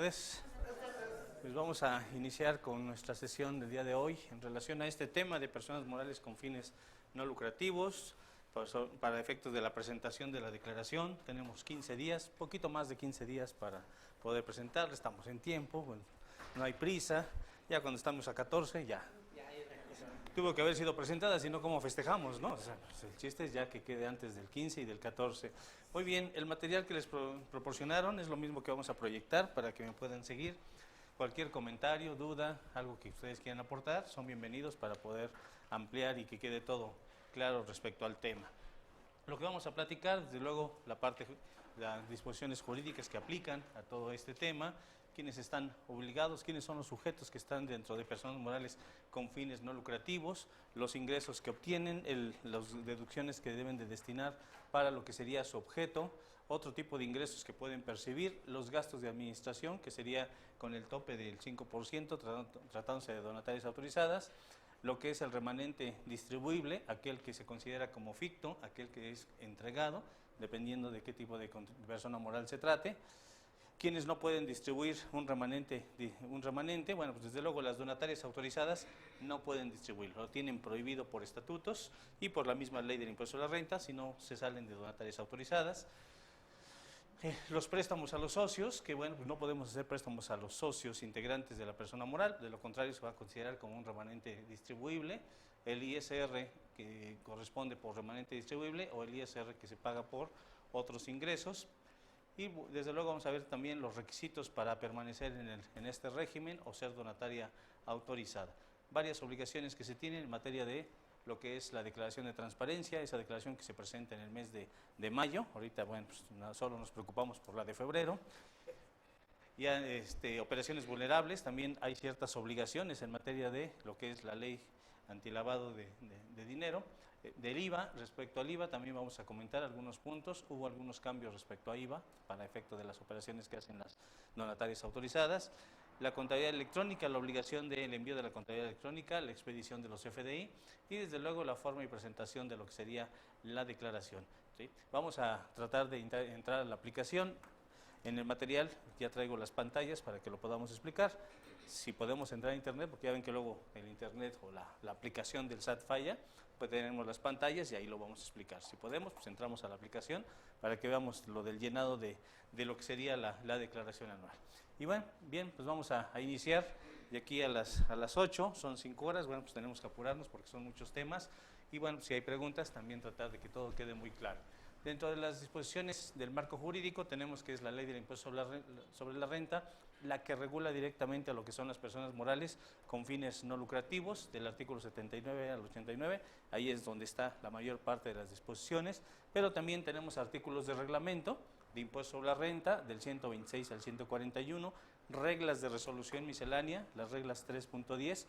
tardes. Pues vamos a iniciar con nuestra sesión del día de hoy en relación a este tema de personas morales con fines no lucrativos. Para efectos de la presentación de la declaración tenemos 15 días, poquito más de 15 días para poder presentarla. Estamos en tiempo, bueno, no hay prisa. Ya cuando estamos a 14 ya tuvo que haber sido presentada, si no, ¿cómo festejamos, no? O sea, pues el chiste es ya que quede antes del 15 y del 14. Muy bien, el material que les proporcionaron es lo mismo que vamos a proyectar para que me puedan seguir. Cualquier comentario, duda, algo que ustedes quieran aportar, son bienvenidos para poder ampliar y que quede todo claro respecto al tema. Lo que vamos a platicar, desde luego, las disposiciones jurídicas que aplican a todo este tema, quiénes están obligados, quiénes son los sujetos que están dentro de personas morales con fines no lucrativos, los ingresos que obtienen, las deducciones que deben de destinar para lo que sería su objeto, otro tipo de ingresos que pueden percibir, los gastos de administración, que sería con el tope del 5%, tratándose de donatarias autorizadas, lo que es el remanente distribuible, aquel que se considera como ficto, aquel que es entregado, dependiendo de qué tipo de persona moral se trate. Quienes no pueden distribuir un remanente, bueno, pues desde luego las donatarias autorizadas no pueden distribuirlo, lo tienen prohibido por estatutos y por la misma ley del impuesto a la renta, si no se salen de donatarias autorizadas. Los préstamos a los socios, que bueno, pues no podemos hacer préstamos a los socios integrantes de la persona moral, de lo contrario se va a considerar como un remanente distribuible, el ISR que corresponde por remanente distribuible o el ISR que se paga por otros ingresos. Y desde luego vamos a ver también los requisitos para permanecer en este régimen o ser donataria autorizada. Varias obligaciones que se tienen en materia de lo que es la declaración de transparencia, esa declaración que se presenta en el mes de mayo. Ahorita, bueno, pues solo nos preocupamos por la de febrero. Ya operaciones vulnerables, también hay ciertas obligaciones en materia de lo que es la ley antilavado de dinero. Del IVA, respecto al IVA también vamos a comentar algunos puntos. Hubo algunos cambios respecto a IVA para efecto de las operaciones que hacen las donatarias autorizadas. La contabilidad electrónica, la obligación del envío de la contabilidad electrónica, la expedición de los FDI y desde luego la forma y presentación de lo que sería la declaración, ¿sí? Vamos a tratar de entrar a la aplicación. En el material ya traigo las pantallas para que lo podamos explicar. Si podemos entrar a internet, porque ya ven que luego el internet o la aplicación del SAT falla, pues tenemos las pantallas y ahí lo vamos a explicar. Si podemos, pues entramos a la aplicación para que veamos lo del llenado de lo que sería la declaración anual. Y bueno, bien, pues vamos a iniciar de aquí a las 8, son 5 horas, bueno, pues tenemos que apurarnos porque son muchos temas. Y bueno, si hay preguntas, también tratar de que todo quede muy claro. Dentro de las disposiciones del marco jurídico tenemos que es la ley del impuesto sobre la renta, la que regula directamente a lo que son las personas morales con fines no lucrativos, del artículo 79 al 89, ahí es donde está la mayor parte de las disposiciones, pero también tenemos artículos de reglamento de impuesto sobre la renta, del 126 al 141, reglas de resolución miscelánea, las reglas 3.10,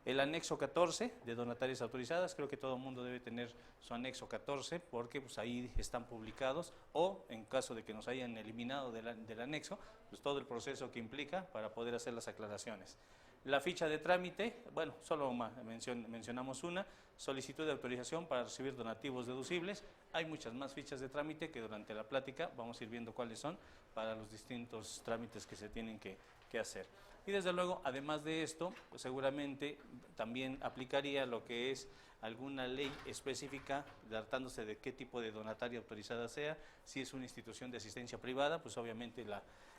el anexo 14 de donatarias autorizadas, creo que todo el mundo debe tener su anexo 14 porque pues ahí están publicados, o en caso de que nos hayan eliminado del anexo, pues todo el proceso que implica para poder hacer las aclaraciones. La ficha de trámite, bueno, solo mencionamos una, solicitud de autorización para recibir donativos deducibles. Hay muchas más fichas de trámite que durante la plática vamos a ir viendo cuáles son para los distintos trámites que se tienen que hacer. Y desde luego, además de esto, pues seguramente también aplicaría lo que es alguna ley específica, tratándose de qué tipo de donataria autorizada sea. Si es una institución de asistencia privada, pues obviamente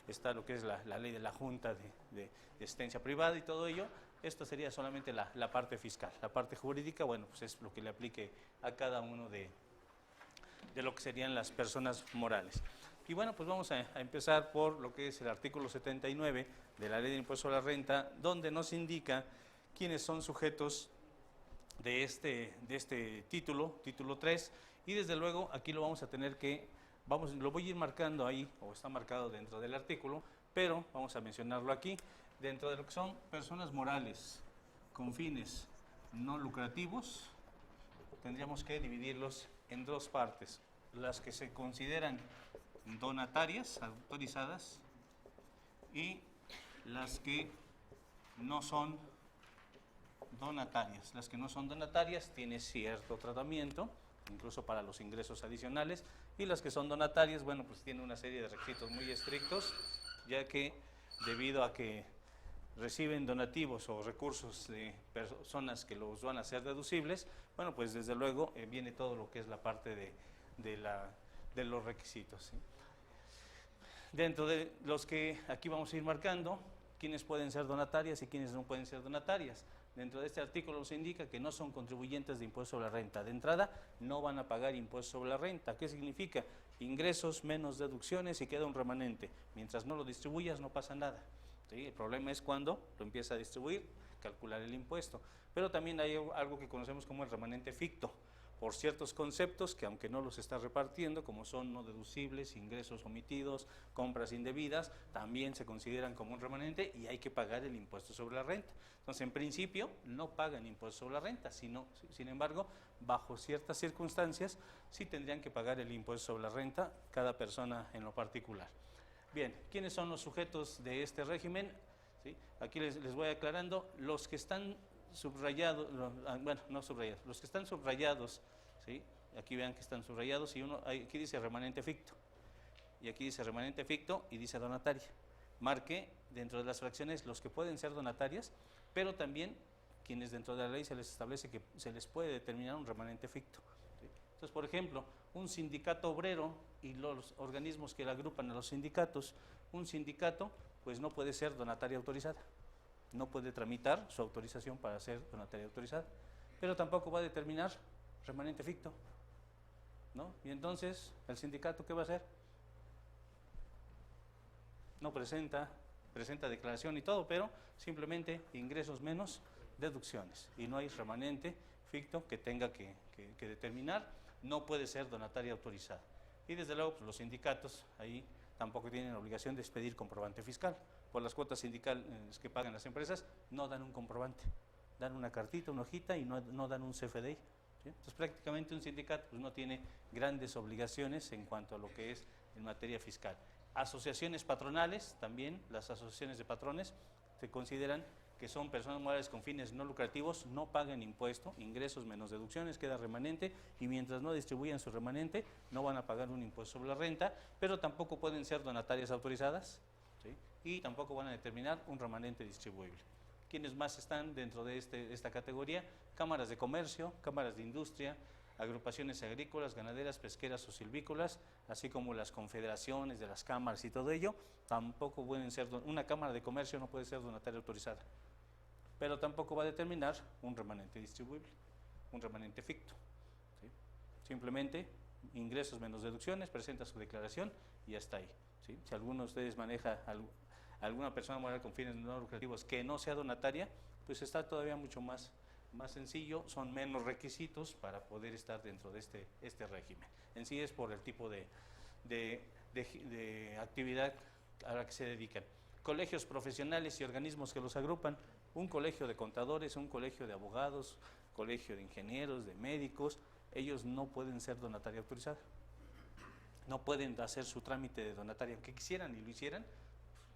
está lo que es la ley de la Junta de Asistencia Privada y todo ello. Esto sería solamente la parte fiscal. La parte jurídica, bueno, pues es lo que le aplique a cada uno de lo que serían las personas morales. Y bueno, pues vamos a empezar por lo que es el artículo 79 de la Ley del Impuesto a la Renta, donde nos indica quiénes son sujetos de este título 3, y desde luego aquí lo vamos a tener lo voy a ir marcando ahí, o está marcado dentro del artículo, pero vamos a mencionarlo aquí, dentro de lo que son personas morales con fines no lucrativos, tendríamos que dividirlos en dos partes, las que se consideran donatarias autorizadas y las que no son donatarias. Las que no son donatarias tienen cierto tratamiento, incluso para los ingresos adicionales, y las que son donatarias, bueno, pues tienen una serie de requisitos muy estrictos, ya que debido a que reciben donativos o recursos de personas que los van a hacer deducibles, bueno, pues desde luego viene todo lo que es la parte de los requisitos, ¿sí? Dentro de los que aquí vamos a ir marcando, quiénes pueden ser donatarias y quiénes no pueden ser donatarias. Dentro de este artículo se indica que no son contribuyentes de impuesto sobre la renta. De entrada, no van a pagar impuesto sobre la renta. ¿Qué significa? Ingresos menos deducciones y queda un remanente. Mientras no lo distribuyas, no pasa nada, ¿sí? El problema es cuando lo empieza a distribuir, calcular el impuesto. Pero también hay algo que conocemos como el remanente ficto, por ciertos conceptos que aunque no los está repartiendo, como son no deducibles, ingresos omitidos, compras indebidas, también se consideran como un remanente y hay que pagar el impuesto sobre la renta. Entonces, en principio, no pagan impuesto sobre la renta, sin embargo, bajo ciertas circunstancias, sí tendrían que pagar el impuesto sobre la renta cada persona en lo particular. Bien, ¿quiénes son los sujetos de este régimen? ¿Sí? Aquí les voy aclarando, los que están subrayados, bueno, no subrayados, los que están subrayados, ¿sí? Aquí vean que están subrayados y aquí dice remanente ficto, y aquí dice remanente ficto y dice donataria. Marque dentro de las fracciones los que pueden ser donatarias, pero también quienes dentro de la ley se les establece que se les puede determinar un remanente ficto, ¿sí? Entonces, por ejemplo, un sindicato obrero y los organismos que le agrupan a los sindicatos, un sindicato pues no puede ser donataria autorizada, no puede tramitar su autorización para ser donataria autorizada, pero tampoco va a determinar remanente ficto, ¿no? Y entonces, ¿el sindicato qué va a hacer? No presenta declaración y todo, pero simplemente ingresos menos deducciones, y no hay remanente ficto que tenga que determinar, no puede ser donataria autorizada. Y desde luego, pues, los sindicatos ahí tampoco tienen obligación de expedir comprobante fiscal. Por las cuotas sindicales que pagan las empresas, no dan un comprobante, dan una cartita, una hojita y no dan un CFDI, ¿sí? Entonces, prácticamente un sindicato pues, no tiene grandes obligaciones en cuanto a lo que es en materia fiscal. Asociaciones patronales, también las asociaciones de patrones se consideran que son personas morales con fines no lucrativos, no pagan impuesto, ingresos menos deducciones, queda remanente, y mientras no distribuyan su remanente, no van a pagar un impuesto sobre la renta, pero tampoco pueden ser donatarias autorizadas, ¿sí? Y tampoco van a determinar un remanente distribuible. ¿Quiénes más están dentro de esta categoría? Cámaras de comercio, cámaras de industria, agrupaciones agrícolas, ganaderas, pesqueras o silvícolas, así como las confederaciones de las cámaras y todo ello, tampoco pueden ser, una cámara de comercio no puede ser donataria autorizada, pero tampoco va a determinar un remanente distribuible, un remanente ficto, ¿sí? Simplemente ingresos menos deducciones, presenta su declaración y ya está ahí, ¿sí? Si alguno de ustedes maneja alguna persona moral con fines no lucrativos que no sea donataria, pues está todavía mucho más sencillo, son menos requisitos para poder estar dentro de este régimen. En sí es por el tipo de actividad a la que se dedican. Colegios profesionales y organismos que los agrupan, un colegio de contadores, un colegio de abogados, colegio de ingenieros, de médicos, ellos no pueden ser donataria autorizada, no pueden hacer su trámite de donataria, aunque quisieran y lo hicieran,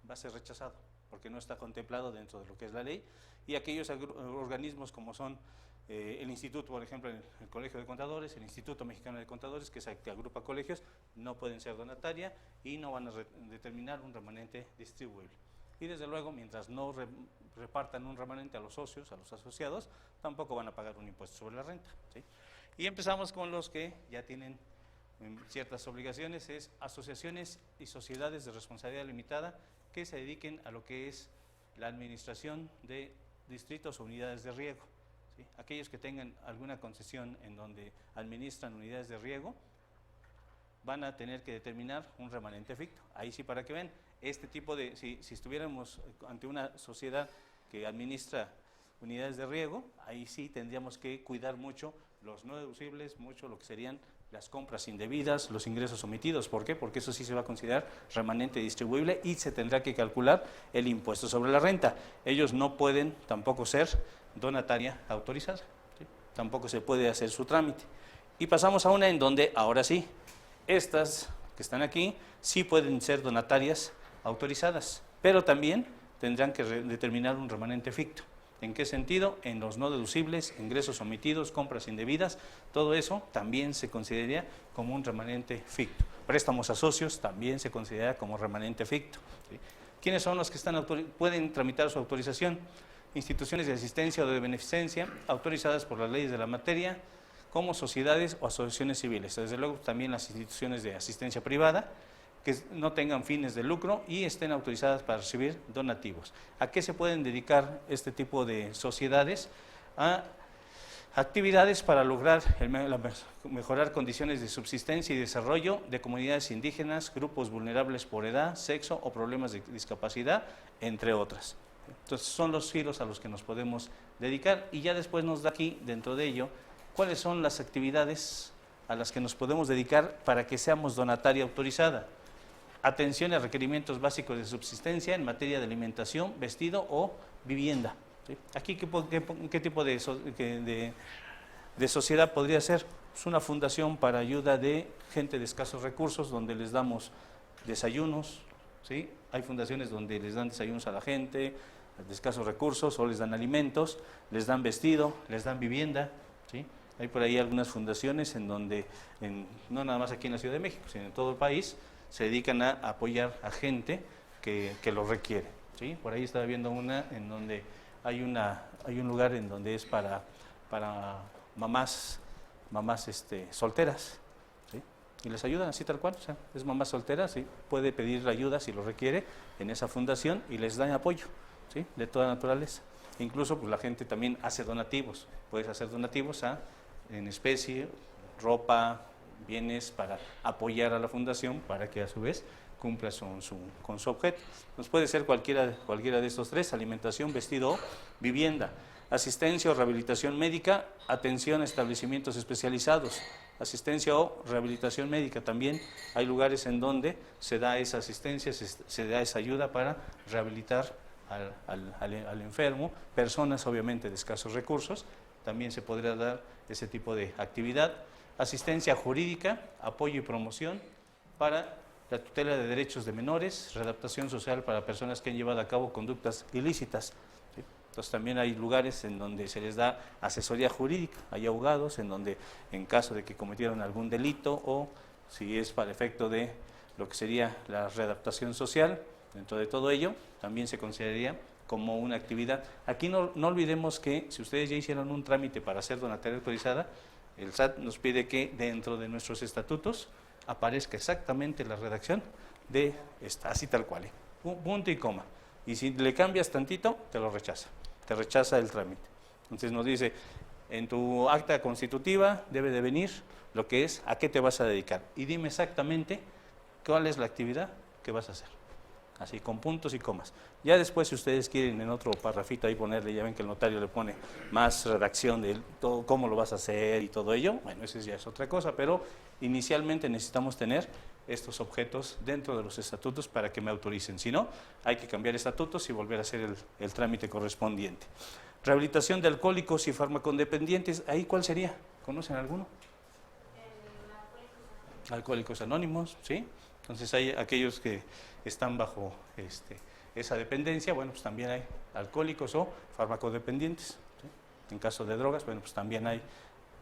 va a ser rechazado, porque no está contemplado dentro de lo que es la ley, y aquellos organismos como son el instituto, por ejemplo, el Colegio de Contadores, el Instituto Mexicano de Contadores, que agrupa colegios, no pueden ser donataria y no van a determinar un remanente distribuible. Y desde luego, mientras no repartan un remanente a los socios, a los asociados, tampoco van a pagar un impuesto sobre la renta, ¿sí? Y empezamos con los que ya tienen ciertas obligaciones, es asociaciones y sociedades de responsabilidad limitada que se dediquen a lo que es la administración de distritos o unidades de riego, ¿sí? Aquellos que tengan alguna concesión en donde administran unidades de riego van a tener que determinar un remanente ficto. Ahí sí, para que vean, este tipo de, si estuviéramos ante una sociedad que administra unidades de riego, ahí sí tendríamos que cuidar mucho los no deducibles, mucho lo que serían las compras indebidas, los ingresos omitidos. ¿Por qué? Porque eso sí se va a considerar remanente distribuible y se tendrá que calcular el impuesto sobre la renta. Ellos no pueden tampoco ser donataria autorizada, ¿sí? Tampoco se puede hacer su trámite. Y pasamos a una en donde, ahora sí, estas que están aquí sí pueden ser donatarias autorizadas, pero también tendrán que determinar un remanente ficto. ¿En qué sentido? En los no deducibles, ingresos omitidos, compras indebidas, todo eso también se consideraría como un remanente ficto. Préstamos a socios también se considera como remanente ficto, ¿sí? ¿Quiénes son los que pueden tramitar su autorización? Instituciones de asistencia o de beneficencia autorizadas por las leyes de la materia, como sociedades o asociaciones civiles. Desde luego también las instituciones de asistencia privada, que no tengan fines de lucro y estén autorizadas para recibir donativos. ¿A qué se pueden dedicar este tipo de sociedades? A actividades para lograr mejorar condiciones de subsistencia y desarrollo de comunidades indígenas, grupos vulnerables por edad, sexo o problemas de discapacidad, entre otras. Entonces son los giros a los que nos podemos dedicar y ya después nos da aquí, dentro de ello, cuáles son las actividades a las que nos podemos dedicar para que seamos donataria autorizada. Atención a requerimientos básicos de subsistencia en materia de alimentación, vestido o vivienda. ¿Sí? Aquí, ¿qué tipo de sociedad podría ser? Es una fundación para ayuda de gente de escasos recursos, donde les damos desayunos, ¿sí? Hay fundaciones donde les dan desayunos a la gente de escasos recursos, o les dan alimentos, les dan vestido, les dan vivienda, ¿sí? Hay por ahí algunas fundaciones en donde, no nada más aquí en la Ciudad de México, sino en todo el país, se dedican a apoyar a gente que lo requiere, ¿sí? Por ahí estaba viendo una en donde hay un lugar en donde es para mamás solteras, ¿sí? Y les ayudan así tal cual, o sea, es mamás solteras, ¿sí? Puede pedir ayuda si lo requiere en esa fundación y les dan apoyo, ¿sí? De toda naturaleza. Incluso pues la gente también hace donativos, puedes hacer donativos en especie, ropa, bienes para apoyar a la fundación para que a su vez cumpla con su objeto. Nos puede ser cualquiera de estos tres: alimentación, vestido o vivienda. Asistencia o rehabilitación médica, atención a establecimientos especializados. Asistencia o rehabilitación médica, también hay lugares en donde se da esa asistencia, se da esa ayuda para rehabilitar al enfermo. Personas obviamente de escasos recursos, también se podría dar ese tipo de actividad. Asistencia jurídica, apoyo y promoción para la tutela de derechos de menores, readaptación social para personas que han llevado a cabo conductas ilícitas. ¿Sí? Entonces también hay lugares en donde se les da asesoría jurídica, hay abogados en donde en caso de que cometieron algún delito o si es para efecto de lo que sería la readaptación social, dentro de todo ello también se consideraría como una actividad. Aquí no olvidemos que si ustedes ya hicieron un trámite para ser donataria autorizada, el SAT nos pide que dentro de nuestros estatutos aparezca exactamente la redacción de esta, así tal cual, punto y coma. Y si le cambias tantito, te lo rechaza, te rechaza el trámite. Entonces nos dice, en tu acta constitutiva debe de venir lo que es, a qué te vas a dedicar. Y dime exactamente cuál es la actividad que vas a hacer. Así, con puntos y comas. Ya después, si ustedes quieren en otro parrafito ahí ponerle, ya ven que el notario le pone más redacción de todo, cómo lo vas a hacer y todo ello, bueno, eso ya es otra cosa, pero inicialmente necesitamos tener estos objetos dentro de los estatutos para que me autoricen. Si no, hay que cambiar estatutos y volver a hacer el trámite correspondiente. Rehabilitación de alcohólicos y farmacodependientes, ¿ahí cuál sería? ¿Conocen alguno? Alcohólicos Anónimos, ¿sí? Entonces hay aquellos que están bajo esa dependencia, bueno, pues también hay alcohólicos o farmacodependientes, ¿sí? En caso de drogas, bueno, pues también hay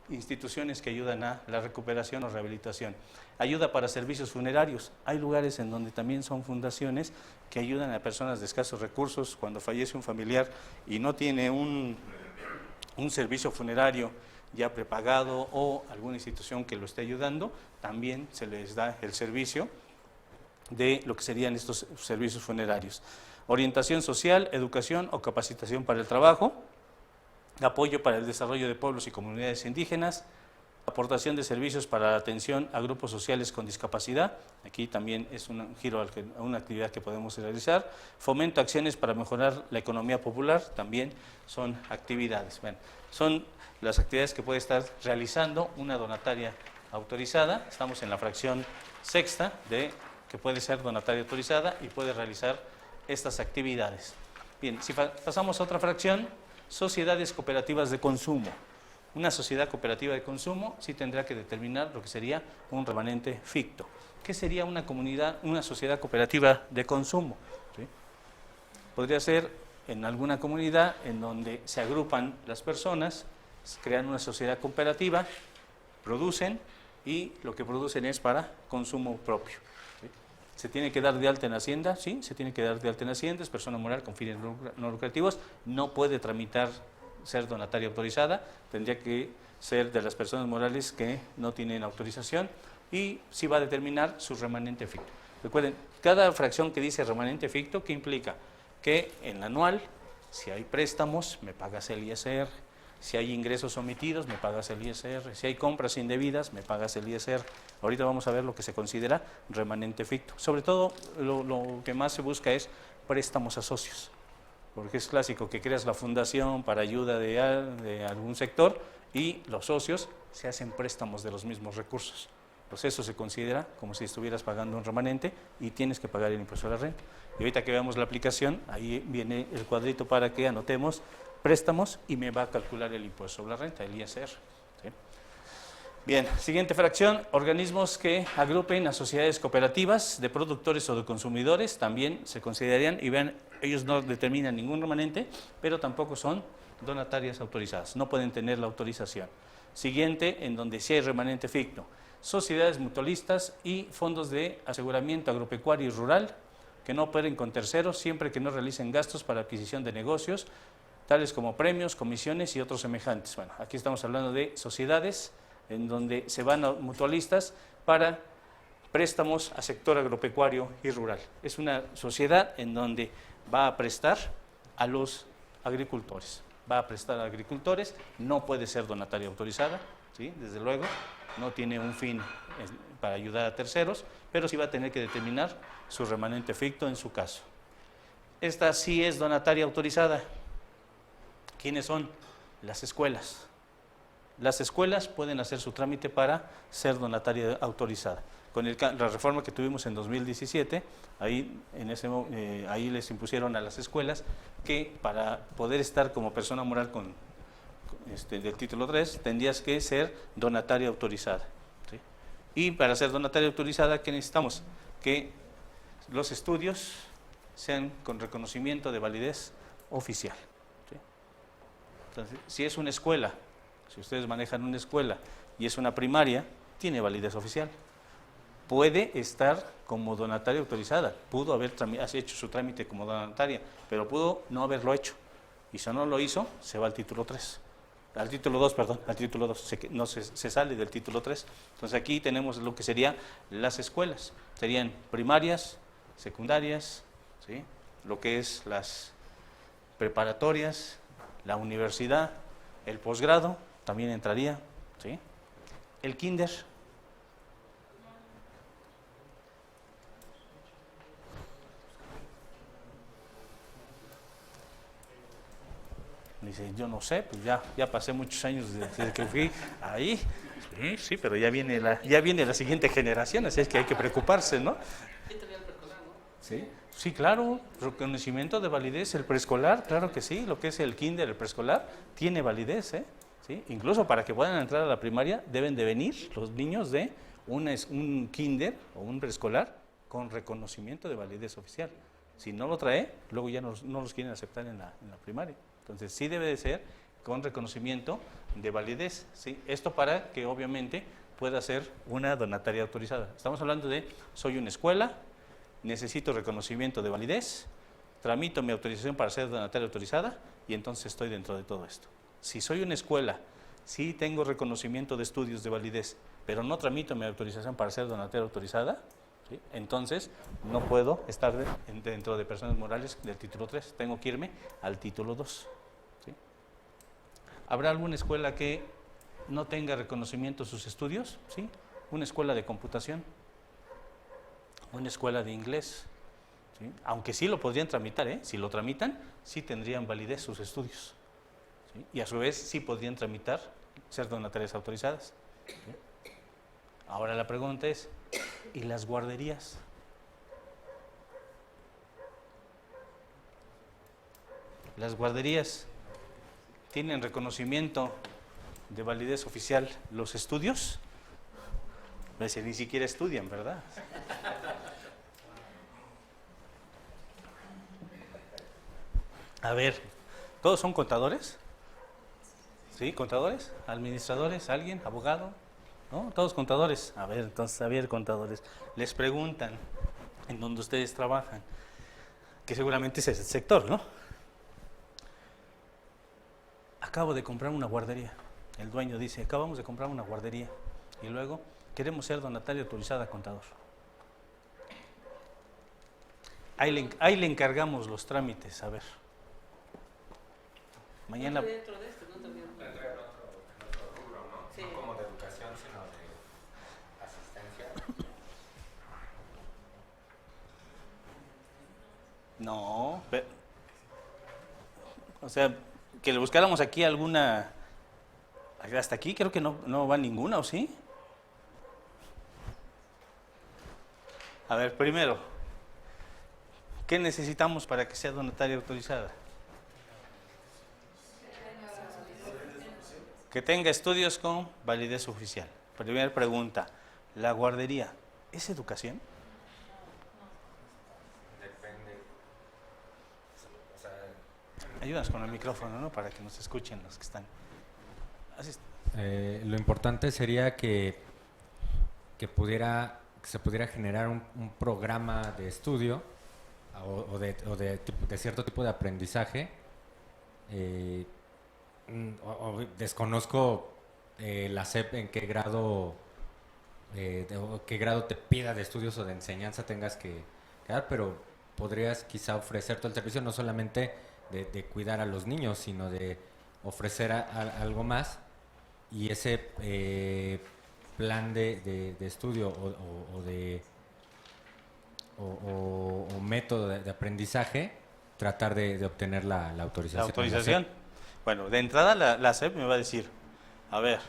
instituciones que ayudan a la recuperación o rehabilitación. Ayuda para servicios funerarios, hay lugares en donde también son fundaciones que ayudan a personas de escasos recursos cuando fallece un familiar y no tiene un servicio funerario ya prepagado o alguna institución que lo esté ayudando, también se les da el servicio de lo que serían estos servicios funerarios. Orientación social, educación o capacitación para el trabajo, apoyo para el desarrollo de pueblos y comunidades indígenas, aportación de servicios para la atención a grupos sociales con discapacidad, aquí también es un giro a una actividad que podemos realizar, fomento a acciones para mejorar la economía popular, también son actividades. Bueno, son las actividades que puede estar realizando una donataria autorizada. Estamos en la fracción sexta de que puede ser donataria autorizada y puede realizar estas actividades. Bien, si pasamos a otra fracción, sociedades cooperativas de consumo. Una sociedad cooperativa de consumo sí tendrá que determinar lo que sería un remanente ficto. ¿Qué sería una comunidad, una sociedad cooperativa de consumo? ¿Sí? Podría ser en alguna comunidad en donde se agrupan las personas, crean una sociedad cooperativa, producen y lo que producen es para consumo propio. ¿Sí? ¿Se tiene que dar de alta en Hacienda? Sí, se tiene que dar de alta en Hacienda, es persona moral con fines no lucrativos, no puede tramitar ser donataria autorizada, tendría que ser de las personas morales que no tienen autorización y sí va a determinar su remanente ficto. Recuerden, cada fracción que dice remanente ficto, ¿qué implica? Que en la anual, si hay préstamos, me pagas el ISR, si hay ingresos omitidos, me pagas el ISR, si hay compras indebidas, me pagas el ISR. Ahorita vamos a ver lo que se considera remanente ficto. Sobre todo, lo que más se busca es préstamos a socios, porque es clásico que creas la fundación para ayuda de algún sector y los socios se hacen préstamos de los mismos recursos. Pues eso se considera como si estuvieras pagando un remanente y tienes que pagar el impuesto a la renta. Y ahorita que veamos la aplicación, ahí viene el cuadrito para que anotemos préstamos y me va a calcular el impuesto sobre la renta, el ISR. ¿Sí? Bien, siguiente fracción, organismos que agrupen a sociedades cooperativas de productores o de consumidores, también se considerarían, y vean, ellos no determinan ningún remanente, pero tampoco son donatarias autorizadas, no pueden tener la autorización. Siguiente, en donde sí hay remanente ficto, sociedades mutualistas y fondos de aseguramiento agropecuario y rural, que no operen con terceros siempre que no realicen gastos para adquisición de negocios, tales como premios, comisiones y otros semejantes. Bueno, aquí estamos hablando de sociedades en donde se van a mutualistas para préstamos a sector agropecuario y rural. Es una sociedad en donde va a prestar a los agricultores. Va a prestar a agricultores, no puede ser donataria autorizada, ¿sí? Desde luego, no tiene un fin para ayudar a terceros, pero sí va a tener que determinar su remanente ficto en su caso. Esta sí es donataria autorizada. ¿Quiénes son? Las escuelas. Las escuelas pueden hacer su trámite para ser donataria autorizada. Con la reforma que tuvimos en 2017, ahí les impusieron a las escuelas que para poder estar como persona moral del título 3, tendrías que ser donataria autorizada. ¿Sí? Y para ser donataria autorizada, ¿qué necesitamos? Que los estudios sean con reconocimiento de validez oficial. Entonces, si es una escuela, si ustedes manejan una escuela y es una primaria, tiene validez oficial. Puede estar como donataria autorizada, pudo haber hecho su trámite como donataria, pero pudo no haberlo hecho. Y si no lo hizo, se va al título 3. Al título 2, perdón, al título 2, se sale del título 3. Entonces aquí tenemos lo que serían las escuelas. Serían primarias, secundarias, ¿sí? Lo que es las preparatorias, la universidad, el posgrado, también entraría, ¿sí? El kinder. Dice, yo no sé, pues ya pasé muchos años desde que fui ahí. Sí, pero ya viene la siguiente generación, así es que hay que preocuparse, ¿no? Sí. Sí, claro, reconocimiento de validez, el preescolar, claro que sí, lo que es el kinder, el preescolar, tiene validez, ¿sí? Incluso para que puedan entrar a la primaria deben de venir los niños de un kinder o un preescolar con reconocimiento de validez oficial. Si no lo trae, luego ya no los quieren aceptar en la primaria. Entonces sí debe de ser con reconocimiento de validez, ¿sí? Esto para que obviamente pueda ser una donataria autorizada. Estamos hablando de, soy una escuela, necesito reconocimiento de validez, tramito mi autorización para ser donataria autorizada y entonces estoy dentro de todo esto. Si soy una escuela, sí tengo reconocimiento de estudios de validez, pero no tramito mi autorización para ser donataria autorizada, ¿sí? Entonces no puedo estar dentro de personas morales del título 3, tengo que irme al título 2. ¿Sí? ¿Habrá alguna escuela que no tenga reconocimiento de sus estudios? ¿Sí? Una escuela de computación, una escuela de inglés, ¿sí? Aunque sí lo podrían tramitar, si lo tramitan, sí tendrían validez sus estudios, ¿sí? Y a su vez sí podrían tramitar ser donatarias autorizadas, ¿sí? Ahora la pregunta es, ¿y las guarderías? Las guarderías tienen reconocimiento de validez oficial los estudios. Ni siquiera estudian, ¿verdad? A ver, ¿todos son contadores? ¿Sí? ¿Contadores? ¿Administradores? ¿Alguien? ¿Abogado? ¿No? Todos contadores. A ver, entonces, contadores. Les preguntan, en donde ustedes trabajan, que seguramente es ese sector, ¿no? Acabo de comprar una guardería. El dueño dice, acabamos de comprar una guardería y luego queremos ser donataria autorizada contador. Ahí le encargamos los trámites, a ver. Mañana. Dentro de esto, ¿no? También. Entra en otro rubro, ¿no? Sí. No como de educación, sino de asistencia. No, o sea, que le buscáramos aquí alguna. Hasta aquí creo que no va ninguna, ¿o sí? A ver, primero, ¿qué necesitamos para que sea donataria autorizada? Que tenga estudios con validez oficial. Primera pregunta, ¿la guardería es educación? Depende. O sea, Ayúdanos con el micrófono, ¿no? Para que nos escuchen los que están. Así. Lo importante sería que se pudiera generar un programa de estudio o de cierto tipo de aprendizaje. Desconozco la SEP en qué grado qué grado te pida de estudios o de enseñanza tengas que dar, pero podrías quizá ofrecer todo el servicio, no solamente de cuidar a los niños, sino de ofrecer algo más, y ese plan de estudio o método de aprendizaje, tratar de obtener la autorización. La autorización. Bueno, de entrada la SEP me va a decir, a ver,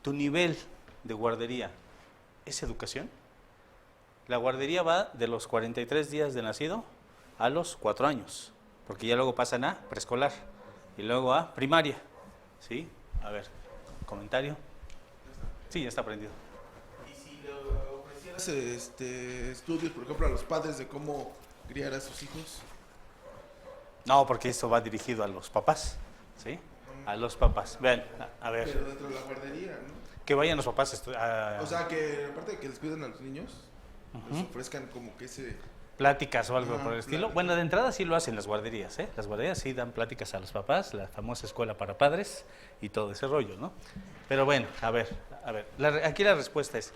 tu nivel de guardería es educación. La guardería va de los 43 días de nacido a los 4 años, porque ya luego pasan a preescolar y luego a primaria. ¿Sí? A ver, comentario. Sí, ya está aprendido. ¿Y si le ofrecieras estudios, por ejemplo, a los padres de cómo criar a sus hijos? No, porque eso va dirigido a los papás, ¿sí? A los papás. Vean, a ver. Pero dentro de la guardería, ¿no? Que vayan los papás O sea, que aparte de que les cuiden a los niños, les ofrezcan como que ese... pláticas o algo Ajá, por el estilo. pláticas. Bueno, de entrada sí lo hacen las guarderías, ¿eh? Las guarderías sí dan pláticas a los papás, la famosa escuela para padres y todo ese rollo, ¿no? Pero bueno, a ver, aquí la respuesta es,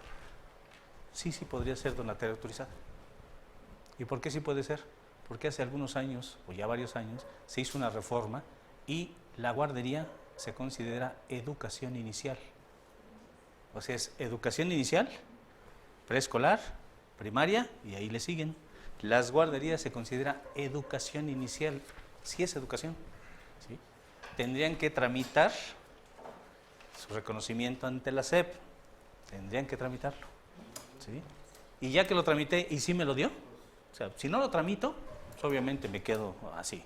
sí podría ser donataria autorizada. ¿Y por qué sí puede ser? Porque hace algunos años, o ya varios años, se hizo una reforma y la guardería se considera educación inicial. O sea, es educación inicial, preescolar, primaria y ahí le siguen. Las guarderías se considera educación inicial, sí es educación, ¿sí? Tendrían que tramitar su reconocimiento ante la SEP, tendrían que tramitarlo, ¿sí? Y ya que lo tramité y sí me lo dio, o sea, si no lo tramito, pues obviamente me quedo así,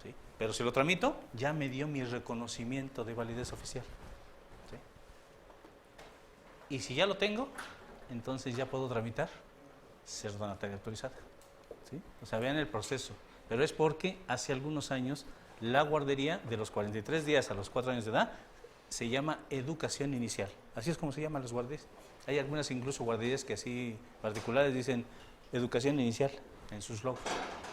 ¿sí? Pero si lo tramito, ya me dio mi reconocimiento de validez oficial, ¿sí? Y si ya lo tengo, entonces ya puedo tramitar ser donataria autorizada. ¿Sí? O sea, vean el proceso, pero es porque hace algunos años la guardería de los 43 días a los 4 años de edad se llama educación inicial, así es como se llaman las guarderías. Hay algunas incluso guarderías que así particulares dicen educación inicial en sus logos,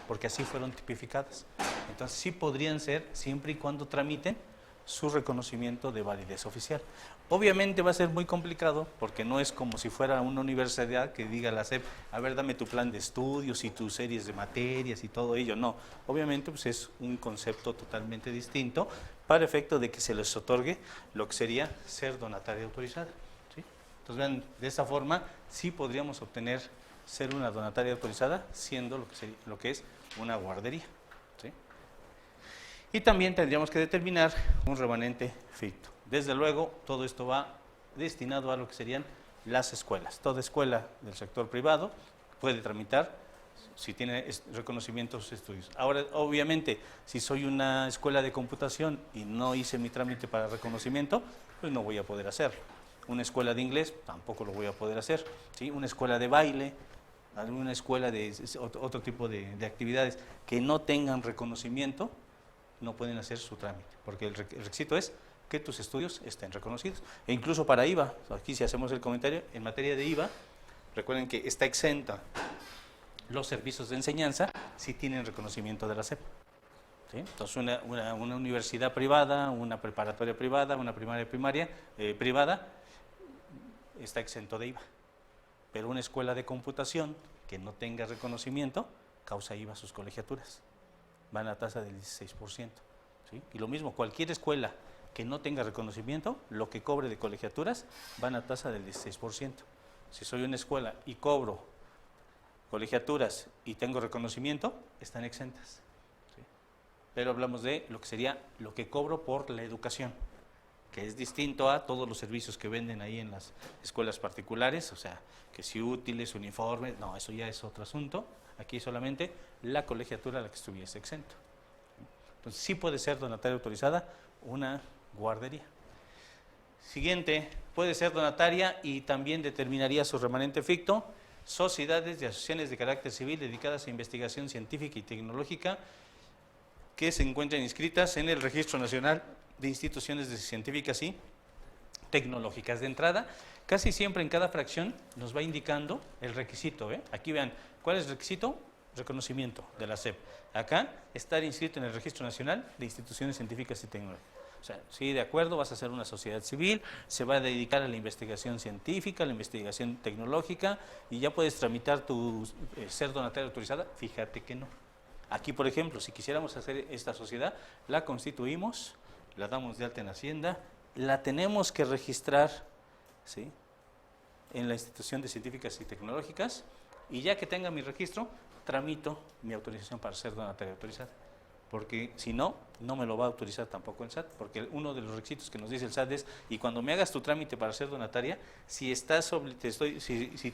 porque así fueron tipificadas. Entonces sí podrían ser siempre y cuando tramiten su reconocimiento de validez oficial. Obviamente va a ser muy complicado porque no es como si fuera una universidad que diga a la SEP, a ver, dame tu plan de estudios y tus series de materias y todo ello. No, obviamente pues es un concepto totalmente distinto para efecto de que se les otorgue lo que sería ser donataria autorizada, ¿sí? Entonces vean, de esa forma sí podríamos obtener ser una donataria autorizada siendo lo que es una guardería, ¿sí? Y también tendríamos que determinar un remanente ficto. Desde luego, todo esto va destinado a lo que serían las escuelas. Toda escuela del sector privado puede tramitar si tiene reconocimiento de sus estudios. Ahora, obviamente, si soy una escuela de computación y no hice mi trámite para reconocimiento, pues no voy a poder hacerlo. Una escuela de inglés tampoco lo voy a poder hacer, ¿sí? Una escuela de baile, alguna escuela de otro tipo de actividades que no tengan reconocimiento, no pueden hacer su trámite, porque el requisito es que tus estudios estén reconocidos. E incluso para IVA, aquí si hacemos el comentario, en materia de IVA, recuerden que está exenta los servicios de enseñanza sí tienen reconocimiento de la SEP. ¿Sí? Entonces, una universidad privada, una preparatoria privada, una primaria privada, está exento de IVA. Pero una escuela de computación que no tenga reconocimiento, causa IVA a sus colegiaturas. Van a tasa del 16%. ¿Sí? Y lo mismo, cualquier escuela que no tenga reconocimiento, lo que cobre de colegiaturas, van a tasa del 16%. Si soy una escuela y cobro colegiaturas y tengo reconocimiento, están exentas. ¿Sí? Pero hablamos de lo que sería lo que cobro por la educación, que es distinto a todos los servicios que venden ahí en las escuelas particulares, o sea, que si útiles, uniformes, no, eso ya es otro asunto. Aquí solamente la colegiatura a la que estuviese exento. Entonces, sí puede ser donataria autorizada una guardería. Siguiente, puede ser donataria y también determinaría su remanente ficto, sociedades y asociaciones de carácter civil dedicadas a investigación científica y tecnológica que se encuentran inscritas en el Registro Nacional de Instituciones Científicas y Tecnológicas. De entrada, casi siempre en cada fracción nos va indicando el requisito. Aquí vean, ¿cuál es el requisito? Reconocimiento de la SEP. Acá, estar inscrito en el Registro Nacional de Instituciones Científicas y Tecnológicas. O sea, sí, de acuerdo, vas a ser una sociedad civil, se va a dedicar a la investigación científica, a la investigación tecnológica, y ya puedes tramitar tu ser donataria autorizada. Fíjate que no. Aquí, por ejemplo, si quisiéramos hacer esta sociedad, la constituimos, la damos de alta en Hacienda, la tenemos que registrar, ¿sí?, en la Institución de Científicas y Tecnológicas, y ya que tenga mi registro, tramito mi autorización para ser donataria autorizada. Porque si no, no me lo va a autorizar tampoco el SAT, porque uno de los requisitos que nos dice el SAT es, y cuando me hagas tu trámite para ser donataria, si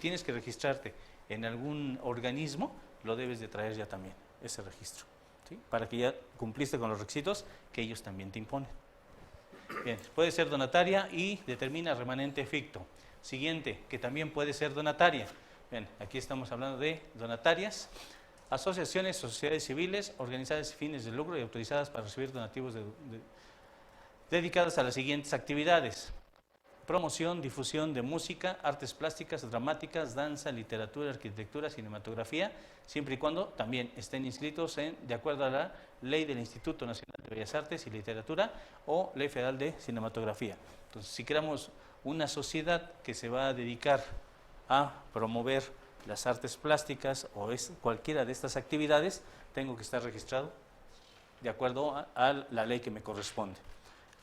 tienes que registrarte en algún organismo, lo debes de traer ya también, ese registro, ¿sí?, para que ya cumpliste con los requisitos que ellos también te imponen. Bien, puede ser donataria y determina remanente ficto. Siguiente, que también puede ser donataria. Bien, aquí estamos hablando de donatarias. Asociaciones, sociedades civiles, organizadas sin fines de lucro y autorizadas para recibir donativos dedicadas a las siguientes actividades: promoción, difusión de música, artes plásticas, dramáticas, danza, literatura, arquitectura, cinematografía, siempre y cuando también estén inscritos de acuerdo a la ley del Instituto Nacional de Bellas Artes y Literatura o ley federal de cinematografía. Entonces, si creamos una sociedad que se va a dedicar a promover las artes plásticas o cualquiera de estas actividades, tengo que estar registrado de acuerdo a la ley que me corresponde.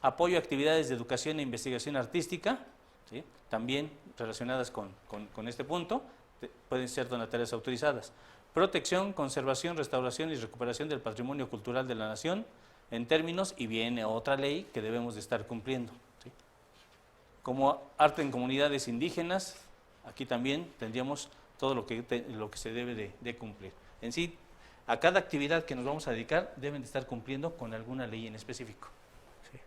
Apoyo a actividades de educación e investigación artística, ¿sí?, también relacionadas con este punto, pueden ser donatarias autorizadas. Protección, conservación, restauración y recuperación del patrimonio cultural de la nación, en términos, y viene otra ley que debemos de estar cumpliendo, ¿sí?, como arte en comunidades indígenas. Aquí también tendríamos todo lo que se debe de cumplir. En sí, a cada actividad que nos vamos a dedicar deben de estar cumpliendo con alguna ley en específico. ¿Sí?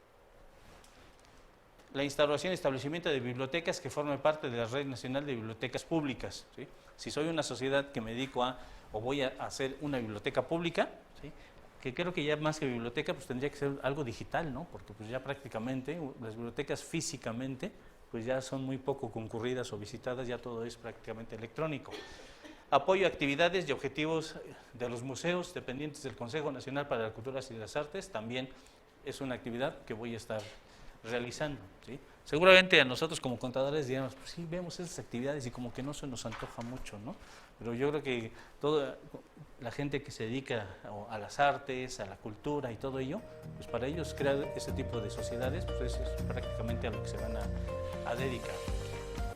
La instauración y establecimiento de bibliotecas que formen parte de la Red Nacional de Bibliotecas Públicas. ¿Sí? Si soy una sociedad que me dedico o voy a hacer una biblioteca pública, ¿sí?, que creo que ya más que biblioteca, pues tendría que ser algo digital, ¿no? Porque pues ya prácticamente las bibliotecas físicamente pues ya son muy poco concurridas o visitadas, ya todo es prácticamente electrónico. Apoyo a actividades y objetivos de los museos dependientes del Consejo Nacional para las Culturas y las Artes, también es una actividad que voy a estar realizando, ¿sí? Seguramente a nosotros como contadores diríamos, pues sí, vemos esas actividades y como que no se nos antoja mucho, ¿no? Pero yo creo que toda la gente que se dedica a las artes, a la cultura y todo ello, pues para ellos crear ese tipo de sociedades, pues es prácticamente a lo que se van a dedicar.